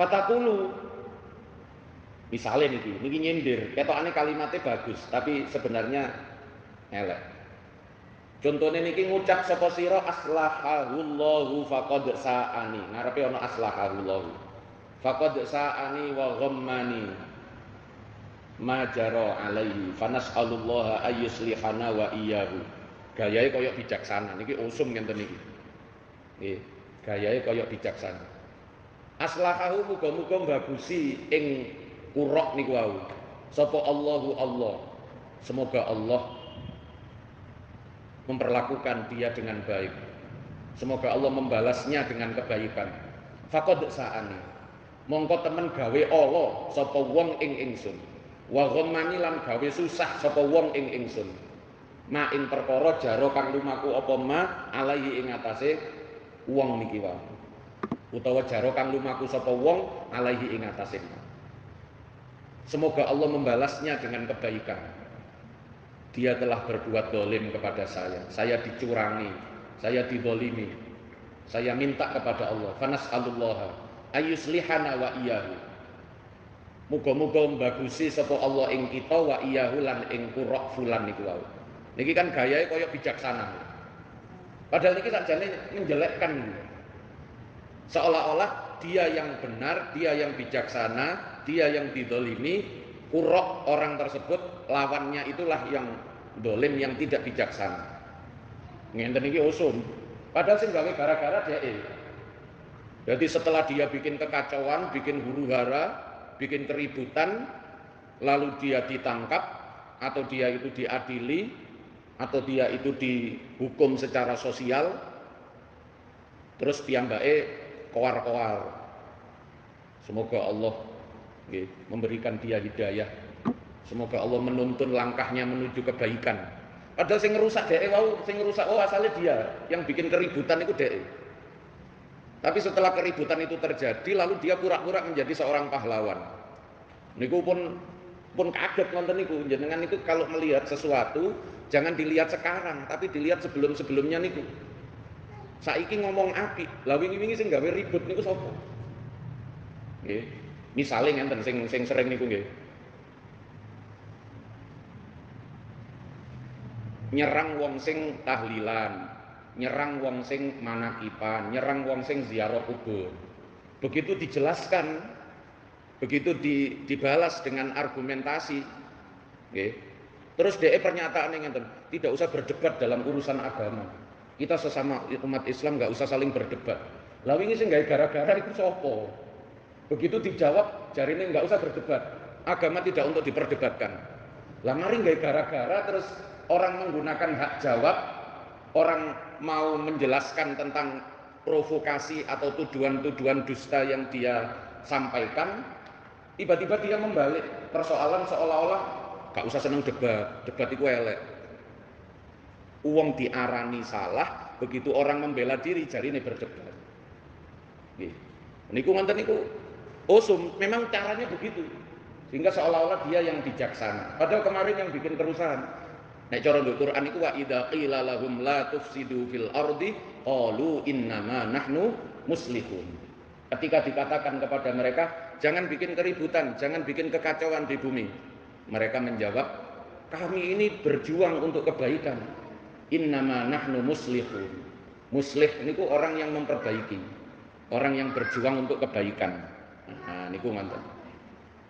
Fatakulu misalnya niki nyindir, ketokane kalimatnya bagus, tapi sebenarnya elek. Contohnya niki ngucap sapa sira aslahahullahu faqad sa'ani. Ngarepe ana aslahahullahu. Faqad sa'ani wa ghammani ma jara alaihi fanas'alullaha ayyuslihana wa iyyahu. Gayahe kaya bijaksana niki usum ngenten niki. Nggih, gayahe kaya bijaksana. Aslahahu muga-muga bagusi ing kurok niku wau. Sapa Allahu Allah. Semoga Allah memperlakukan dia dengan baik. Semoga Allah membalasnya dengan kebaikan. Faqad sa'ani. Mongko temen gawe Allah sapa wong ing ingsun. Wa ghammani lan gawe susah sapa wong ing ingsun. Ma ing perkara jaro kang lumaku apa ma alaihi ing atase wong niki wae. Utawa jaro kang lumaku sapa wong alaihi ing atase ma. Semoga Allah membalasnya dengan kebaikan. Dia telah berbuat dolim kepada saya dicurangi, saya didolimi. Saya minta kepada Allah, fanas'alullaha ayyuslihana wa iyyahu. Muga-muga mbagusi sapa Allah ing kita wa iyyahu lan ing kurok fulan niku wae. Niki kan gayahe kaya bijaksana. Padahal niki sakjane menjelekkan niku. Seolah-olah dia yang benar, dia yang bijaksana, dia yang didolimi, kurok orang tersebut, lawannya itulah yang dolim, yang tidak bijaksana. Ngenten iki usum. Padahal sing gawe gara-gara dhek. Jadi setelah dia bikin kekacauan, bikin huru-hara, bikin keributan, lalu dia ditangkap, atau dia itu diadili, atau dia itu dihukum secara sosial, terus piyambake koar-koar. Semoga Allah memberikan dia hidayah. Semoga Allah menuntun langkahnya menuju kebaikan. Padahal sing ngerusak dhek wau, sing ngerusak asalnya dia, yang bikin keributan itu dhek. Tapi setelah keributan itu terjadi, lalu dia pura-pura menjadi seorang pahlawan. Niku pun kaget nonton niku. Jenengan itu kalau melihat sesuatu, jangan dilihat sekarang, tapi dilihat sebelum-sebelumnya niku. Saiki ngomong apik, lah wingi-wingi sing gawe ribut niku sapa? Nggih. Misale ngenten sing sering niku nggih. Nyerang wong sing tahlilan, nyerang wong sing manakipan, nyerang wong sing ziarah kubur. Begitu dijelaskan, begitu dibalas dengan argumentasi, nggih. Terus DE pernyataan ngenten, tidak usah berdebat dalam urusan agama. Kita sesama umat Islam nggak usah saling berdebat. Lah wingi sing gawe gara-gara iku sapa? Begitu dijawab, jarine nggak usah berdebat. Agama tidak untuk diperdebatkan. Lah mari gawe gara-gara terus orang menggunakan hak jawab, orang mau menjelaskan tentang provokasi atau tuduhan-tuduhan dusta yang dia sampaikan, tiba-tiba dia membalik persoalan seolah-olah gak usah seneng debat itu elek. Uang diarani salah, begitu orang membela diri jarine berdebat. Nggih. Niku ngoten niku usum, memang caranya begitu. Sehingga seolah-olah dia yang bijaksana. Padahal kemarin yang bikin kerusahan. Nek cara nduk Quran iku wa idza qila lahum la tufsidu fil ardi qalu innama nahnu muslihun. Ketika dikatakan kepada mereka, jangan bikin keributan, jangan bikin kekacauan di bumi. Mereka menjawab, kami ini berjuang untuk kebaikan. Innama nahnu muslihun. Muslih niku orang yang memperbaiki, orang yang berjuang untuk kebaikan. Nah, niku ngoten.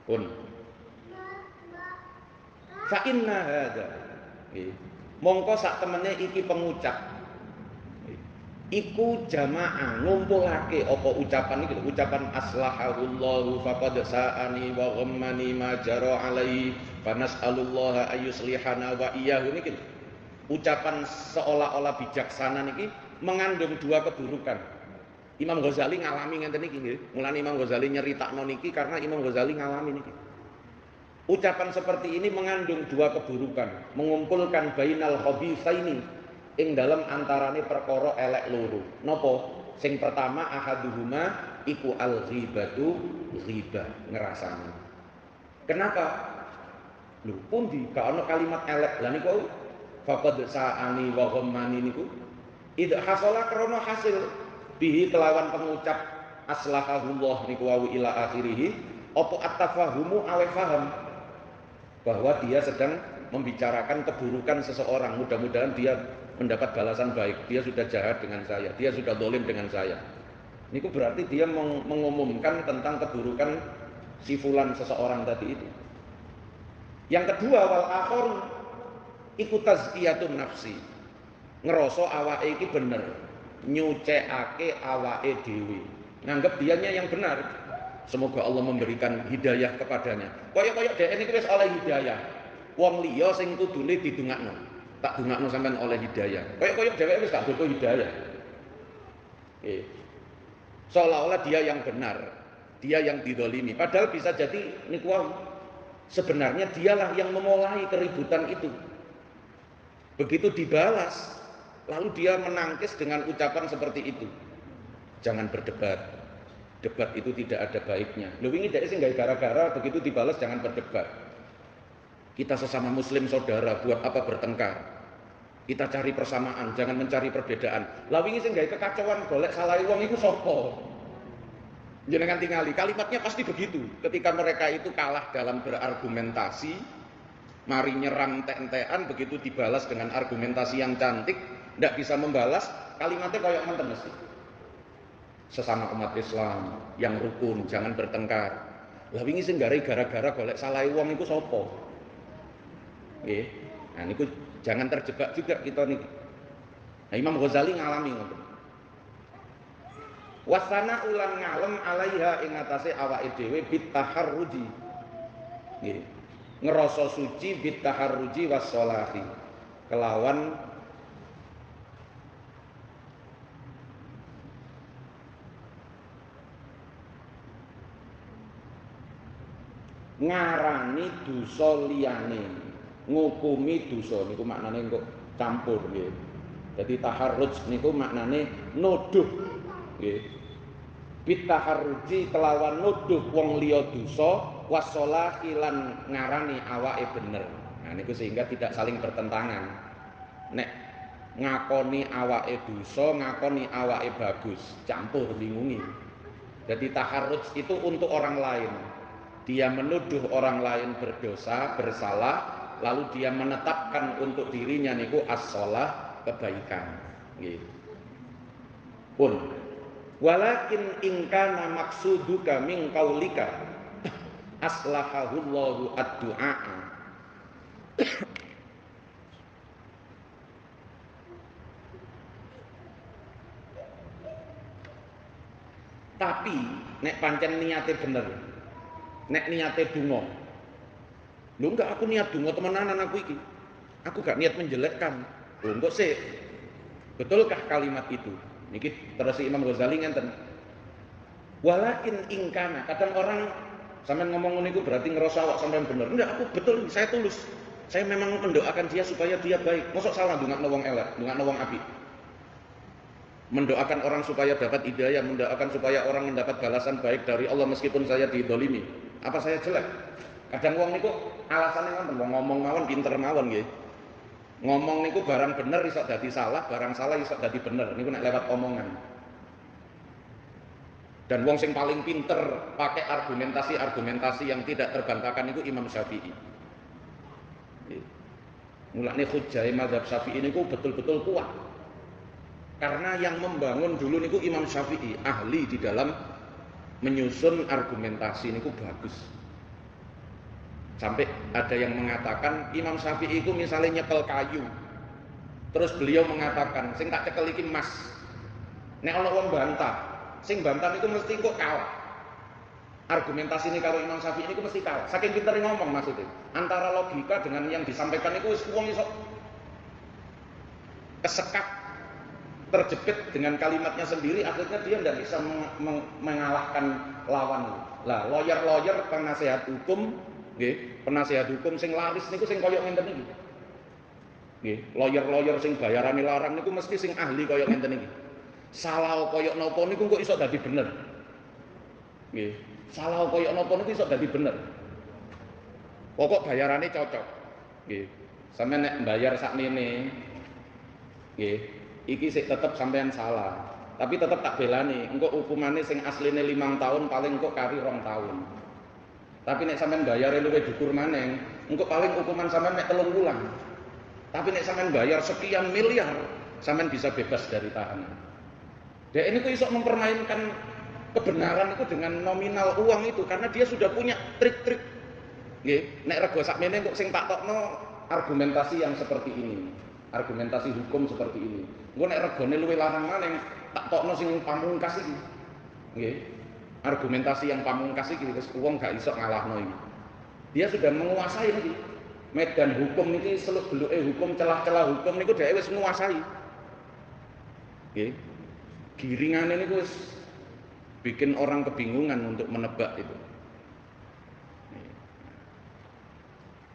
Pun. Fa inna hadza. Mongko sak temene iki pengucap. Iku jamaah ngumpulake apa ucapan iki, ucapan aslahahullahu faqad sa'ani wa ghammani ma jara alaihi fanas'alullaha ayyuslihana wa iyyahu niki. Ucapan seolah-olah bijaksana niki mengandung dua keburukan. Imam Ghazali ngalami ngenten niki nggih. Mulane Imam Ghazali nyeritakno niki karena Imam Ghazali ngalami niki. Ucapan seperti ini mengandung dua keburukan, mengumpulkan bainal khabithaini ing dalam antarane perkara elek loro. Napa? Sing pertama ahaduhuma iku al-ghibatu, ghibah, ngrasani. Kenapa? Lho, pundi gak ana kalimat elek. Lah niku faqad sa'ani wa ghammani niku idza hasala krana hasil bihi kelawan pengucap aslahahullah niku wau ila akhirih, apa at-tafahumu awe faham bahwa dia sedang membicarakan keburukan seseorang, mudah-mudahan dia mendapat balasan baik, dia sudah jahat dengan saya, dia sudah dolim dengan saya. Niku berarti dia mengumumkan tentang keburukan si fulan seseorang tadi itu. Yang kedua, wal akhir iku tazkiyatun nafsi. Ngerasa awake iki bener, nyucekake awake dhewe. Nganggep dianya yang benar. Semoga Allah memberikan hidayah kepadanya. Kaya-kaya dhek niku wis oleh hidayah. Wong liya sing kudune didongakno. Tak dongakno sampean oleh hidayah. Kaya-kaya dheweke wis gak butuh hidayah. Seolah-olah dia yang benar, dia yang didolimi. Padahal bisa jadi niku sebenarnya dialah yang memulai keributan itu. Begitu dibalas, lalu dia menangkis dengan ucapan seperti itu. Jangan berdebat. Debat itu tidak ada baiknya. Lho wingi dhek sing gawe gara-gara begitu dibalas jangan berdebat. Kita sesama muslim saudara, buat apa bertengkar? Kita cari persamaan, jangan mencari perbedaan. Lah wingi sing gawe kekacauan golek salahe wong iku sapa? Jenengan tingali, kalimatnya pasti begitu. Ketika mereka itu kalah dalam berargumentasi, mari nyerang entek-entekan, begitu dibalas dengan argumentasi yang cantik, ndak bisa membalas, kalimatnya kayak menten mesti. Sesama umat Islam yang rukun, jangan bertengkar. Lah wingi sing gara-gara golek salahe wong iku sapa? Nggih. Nah niku jangan terjebak juga kita niki. Nah, Imam Ghazali ngalami ngoten. Wasana ulan ngalem alaiha ing atase awake dhewe bitaharruji. Nggih. Ngerasa suci bitaharruji wassolahi. Kelawan ngarani dosa liyane, ngukumi dosa niku maknane kok campur nggih. Dadi taharruj niku maknane nuduh nggih. Bitaharruji kelawan nuduh wong liya dosa, wassolahi lan ngarani awake bener. Nah niku sehingga tidak saling bertentangan. Nek ngakoni awake dosa, ngakoni awake bagus, campur bingungi. Jadi taharruj itu untuk orang lain. Dia menuduh orang lain berdosa, bersalah, lalu dia menetapkan untuk dirinya niku as-shalah, kebaikan. Gitu. Pun, walakin ingkana maksuduka min qaulika aslahahullahu ad-du'a. Tapi nek pancen niate bener, nek niate donga. Lho enggak, aku niat donga temenanan aku iki. Aku gak niat menjelekkan. Lho enggak sih. Betulkah kalimat itu? Niki terus Imam Ghazali ngenten. Walakin ingkana, kadang orang sampean ngomong niku berarti ngerasa awak sampean bener. Enggak, aku betul, saya tulus. Saya memang mendoakan dia supaya dia baik. Mosok salah ndongakno wong elek, ndongakno wong apik. Mendoakan orang supaya dapat hidayah, mendoakan supaya orang mendapat balasan baik dari Allah meskipun saya didolimi. Apa saya jelek? Kadang wong niku alasannya kan ngomong mawon pinter mawon nggih. Ngomong niku barang bener iso dadi salah, barang salah iso dadi bener. Niku nek lewat omongan. Dan wong sing paling pinter pakai argumentasi yang tidak terbantahkan itu Imam Syafi'i. Mulane hujjahe mazhab Syafi'i niku betul-betul kuat. Karena yang membangun dulu niku Imam Syafi'i, ahli di dalam menyusun argumentasi niku bagus. Sampai ada yang mengatakan Imam Syafi'i itu misalnya nyekel kayu, terus beliau mengatakan, sing tak cekel iki emas. Nek ana wong bantah, sing bantah niku mesti kok kalah. Argumentasi ini kalau Imam Syafi'i niku mesti kalah. Saking pinter ngomong maksudnya. Antara logika dengan yang disampaikan niku wis wong iso kesekat, terjepit dengan kalimatnya sendiri, akhirnya dia tidak bisa mengalahkan lawan. Lah, lawyer penasehat hukum, nggih, penasehat hukum sing laris niku sing koyo ngenten iki. Nggih, lawyer sing bayarane larang niku mesti sing ahli koyo ngenten iki. Salah koyo napa niku kok iso dadi bener. Nggih, salah koyo napa niku iso dadi bener. Pokok bayarane cocok. Nggih. Sampe nek bayar sakmene, nggih, iki sik tetep sampean salah. Tapi tetap tak belani, engko hukumane sing asline 5 tahun paling engko kari 2 tahun. Tapi nek sampean bayare luwih dhuwur maneh, engko paling hukuman sampean mek 3 wulan. Tapi nek sampean bayar sekian miliar, sampean bisa bebas dari tahanan. Dia ini kok iso mempermainkan kebenaran itu dengan nominal uang itu karena dia sudah punya trik-trik. Nggih, nek rego sakmene kok sing tak tokno argumentasi yang seperti ini. Argumentasi hukum seperti ini. Engko nek regane luwih larang maneh tak tokno sing pamungkas iki. Nggih. Argumentasi yang pamungkas iki wis wong gak iso ngalahno iki. Dia sudah menguasai iki. Medan hukum niki seluk-beluke hukum, celah-celah hukum niku dhewe wis menguasai. Nggih. Giringane niku wis bikin orang kebingungan untuk menebak itu.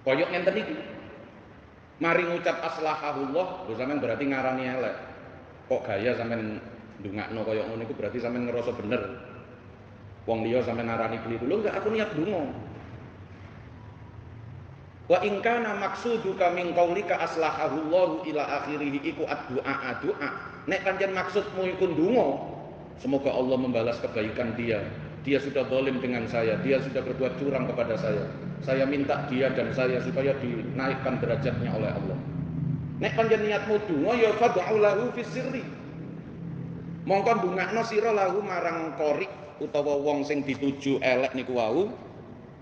Koyok ngenten iki. Mari ngucap aslahahullah, lho sampean berarti ngarani elek. Kok gaya sampean ndongakno koyo ngono iku berarti sampean ngerasa bener. Wong liya sampean ngarani keliru. Lho enggak, aku niat donga. Wa in kana maksuduka min qaulika aslahahullahu ila akhirih iku addu'a doa. Nek pancen maksudmu iku ndonga, semoga Allah membalas kebaikan dia. Dia sudah zalim dengan saya, dia sudah berbuat curang kepada saya. Saya minta dia dan saya supaya dinaikkan derajatnya oleh Allah. Nek pancen niatmu donga ya fad'u lahu fis sirri. Mongko ndongakno sira lahu marang qori utawa wong sing dituju elek niku wau.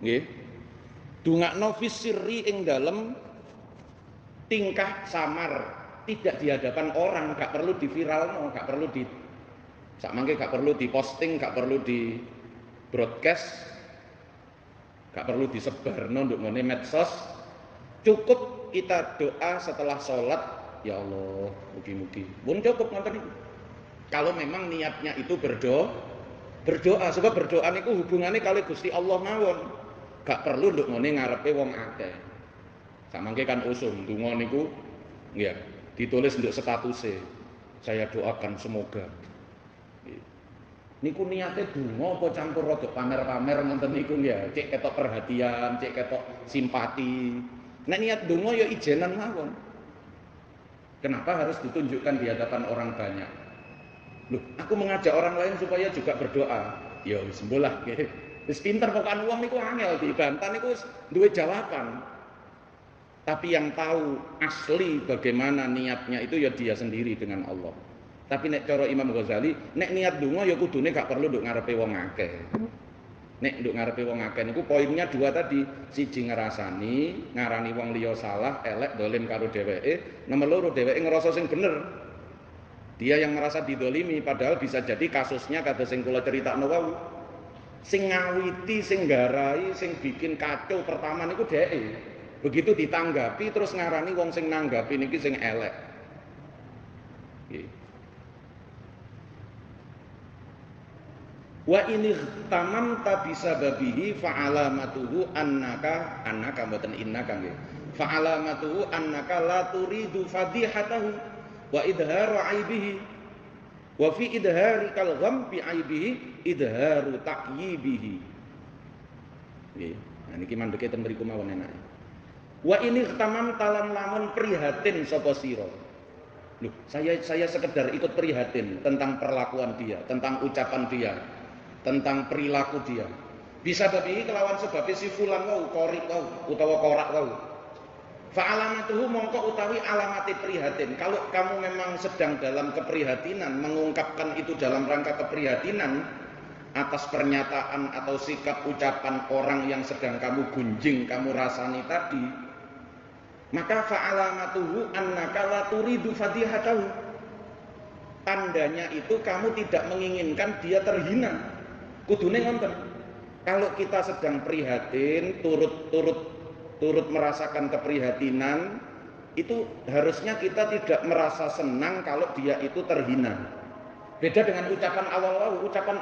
Nggih. Ndongakno fis sirri ing dalem tingkah samar, tidak di hadapan orang, gak perlu diviralno, gak perlu di sakmangke gak perlu diposting, gak perlu di broadcast, gak perlu disebarno nduk ngene medsos. Cukup kita doa setelah sholat, ya Allah, mugi-mugi. Pun cukup ngoten niku. Kalau memang niatnya itu berdoa, sebab berdoa niku hubungannya kali Gusti Allah mawon. Gak perlu nduk ngene ngarepe wong akeh. Samangke kan usum donga niku nggih ditulis nduk statuse. Saya doakan semoga. Niku niate donga apa campur rada pamer-pamer ngoten niku ya, cek ketok perhatian, cek ketok simpati. Nek niat donga ya ijenan mawon. Kenapa harus ditunjukkan di hadapan orang banyak? Loh, aku mengajak orang lain supaya juga berdoa. Ya wis mbolah nggih. Wis pinter pokokan wong niku angel dibantah niku wis duwe jawaban. Tapi yang tahu asli bagaimana niatnya itu ya dia sendiri dengan Allah. Tapi nek cara Imam Ghazali, nek niat donga ya kudune gak perlu nduk ngarepe wong akeh. Nek nduk ngarepe wong akeh niku poinnya 2 tadi, siji ngrasani, ngarani wong liya salah, elek, dolim karo dheweke, nomor 2 dheweke ngerasa sing bener. Dia yang merasa didolimi padahal bisa jadi kasusnya kata sing kula critakno wau. Sing ngawiti, sing garai, sing bikin kacau pertama niku dheweke. Begitu ditanggapi terus ngarani wong sing nanggapi niki sing elek. Nggih. Wa ini tamamta bisababihi fa'alamatuhu annaka mboten innaka nggih. Fa'alamatuhu annaka la turidu fadihatahu wa idharu aibihi wa fi idharikal gham bi aibihi idharu ta'yibihi. Nggih. Nah niki mandheke ten mriku mawon enak. Wa ini tamamta lan lamun prihatin sapa sira. Loh, saya sekedar ikut prihatin tentang perlakuan dia, tentang ucapan dia, tentang perilaku dia. Bisa babi kelawan sebab si fulan wau, korik wau, utawa korak wau. Fa'alamatuhu mongko utawi alamati prihatin. Kalau kamu memang sedang dalam keprihatinan, mengungkapkan itu dalam rangka keprihatinan atas pernyataan atau sikap ucapan orang yang sedang kamu gunjing, kamu rasani tadi, maka fa'alamatuhu annaka la turidu fadihatahu. Tandanya itu kamu tidak menginginkan dia terhina. Kudune ngonten. Kalau kita sedang prihatin, turut merasakan keprihatinan, itu harusnya kita tidak merasa senang kalau dia itu terhina. Beda dengan ucapan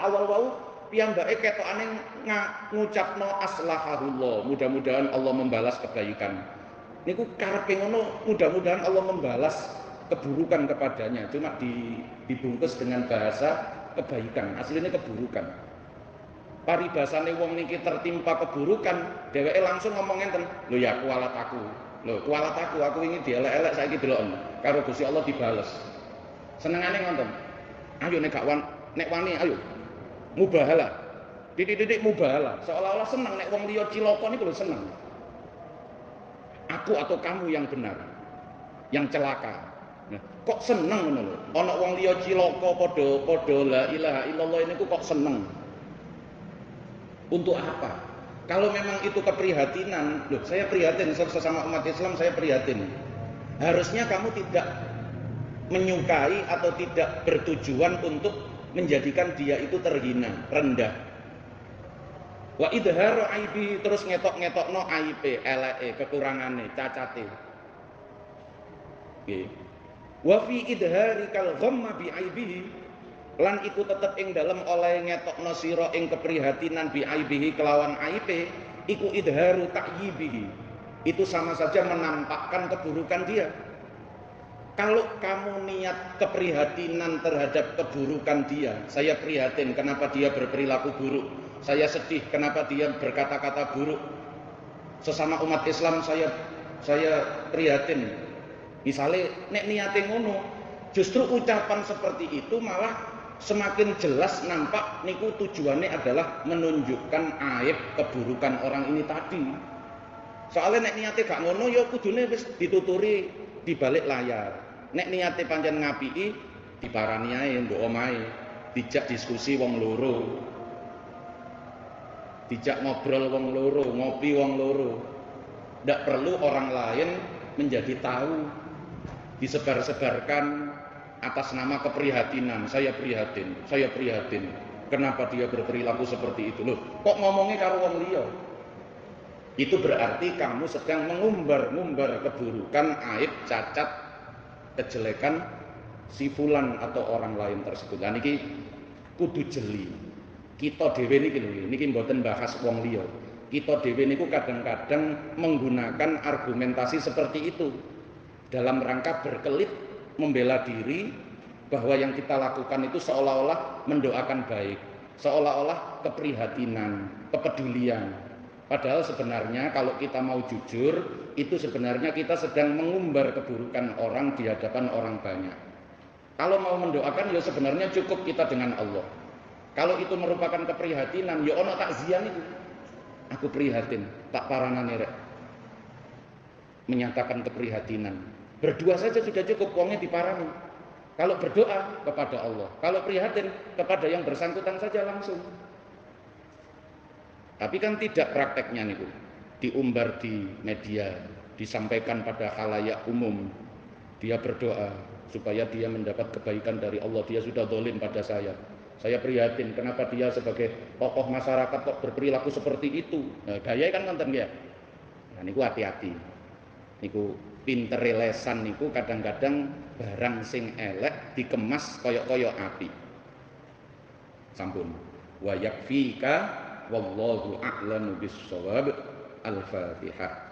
awal wau, piyambake ketokane ngucapno aslahahullah, mudah-mudahan Allah membalas kebaikan. Niku karepe ngono, mudah-mudahan Allah membalas keburukan kepadanya, cuma dibungkus dengan bahasa kebaikan, aslinya keburukan. Paribasane wong niki tertimpa keburukan, dheweke langsung ngomong ngenten, lho ya kualat aku. Lho kualat aku wingi dielek-elek saiki delok karo Gusti Allah dibales. Senengane ngoten. Ayo nek wani ayo. Mubahalah. Titik-titik mubahalah. Seolah-olah senang nek wong liya cilaka niku lho seneng. Aku atau kamu yang benar, yang celaka. Nah, kok seneng ngono lho. Ana wong liya cilaka padha la ilaha illallah niku kok seneng. Untuk apa? Kalau memang itu keprihatinan, loh saya prihatin sesama umat Islam, saya prihatin. Harusnya kamu tidak menyukai atau tidak bertujuan untuk menjadikan dia itu terhina, rendah. Wa idharu aibi, terus ngetok-ngetokno aibe, eleke, kekurangane, cacate. Nggih. Wa fi idhari kal ghamma bi aibihi, lan iku tetep ing dalem oleh ngetokno sira ing keprihatinan bi aibihi kelawan aibe, iku idharu ta'yibihi. Itu sama saja menampakkan keburukan dia. Kalau kamu niat keprihatinan terhadap keburukan dia, saya prihatin kenapa dia berperilaku buruk, saya sedih kenapa dia berkata-kata buruk. Sesama umat Islam saya prihatin. Misalnya nek niate ngono, justru ucapan seperti itu malah semakin jelas nampak niku tujuannya adalah menunjukkan aib keburukan orang ini tadi. Soalnya nek niate gak ngono ya kudune wis dituturi di balik layar. Nek niate pancen ngapiki diparani ae nduk omahe, dijak diskusi wong loro. Dijak ngobrol wong loro, ngopi wong loro. Ndak perlu orang lain menjadi tahu, disebar-sebarkan atas nama keprihatinan. Saya prihatin. Kenapa dia berperilaku seperti itu? Loh, kok ngomongnya karo wong liya? Itu berarti kamu sedang mengumbar-ngumbar keburukan, aib, cacat, kejelekan si fulan atau orang lain tersebut. Nah niki kudu jeli. Kita dhewe niki mboten bahas wong liya. Kita dhewe niku kadang-kadang menggunakan argumentasi seperti itu dalam rangka berkelit membela diri bahwa yang kita lakukan itu seolah-olah mendoakan baik, seolah-olah keprihatinan, kepedulian. Padahal sebenarnya kalau kita mau jujur, itu sebenarnya kita sedang mengumbar keburukan orang di hadapan orang banyak. Kalau mau mendoakan ya sebenarnya cukup kita dengan Allah. Kalau itu merupakan keprihatinan, ya ono takziah itu. Aku prihatin, tak paranane rek. Menyatakan keprihatinan. Berdua saja sudah cukup, wongnya diparani. Kalau berdoa kepada Allah, kalau prihatin kepada yang bersangkutan saja langsung. Tapi kan tidak prakteknya niku. Diumbar di media, disampaikan pada khalayak umum. Dia berdoa supaya dia mendapat kebaikan dari Allah. Dia sudah zalim pada saya. Saya prihatin kenapa dia sebagai tokoh masyarakat kok berperilaku seperti itu. Nah, gaya kan nonton ya. Nah niku hati-hati. Niku pinter lesan niku kadang-kadang barang sing elek dikemas koyok-koyok api. Sampun. Wa yakfika wallahu a'lamu bis-shawab. Al-Fatihah.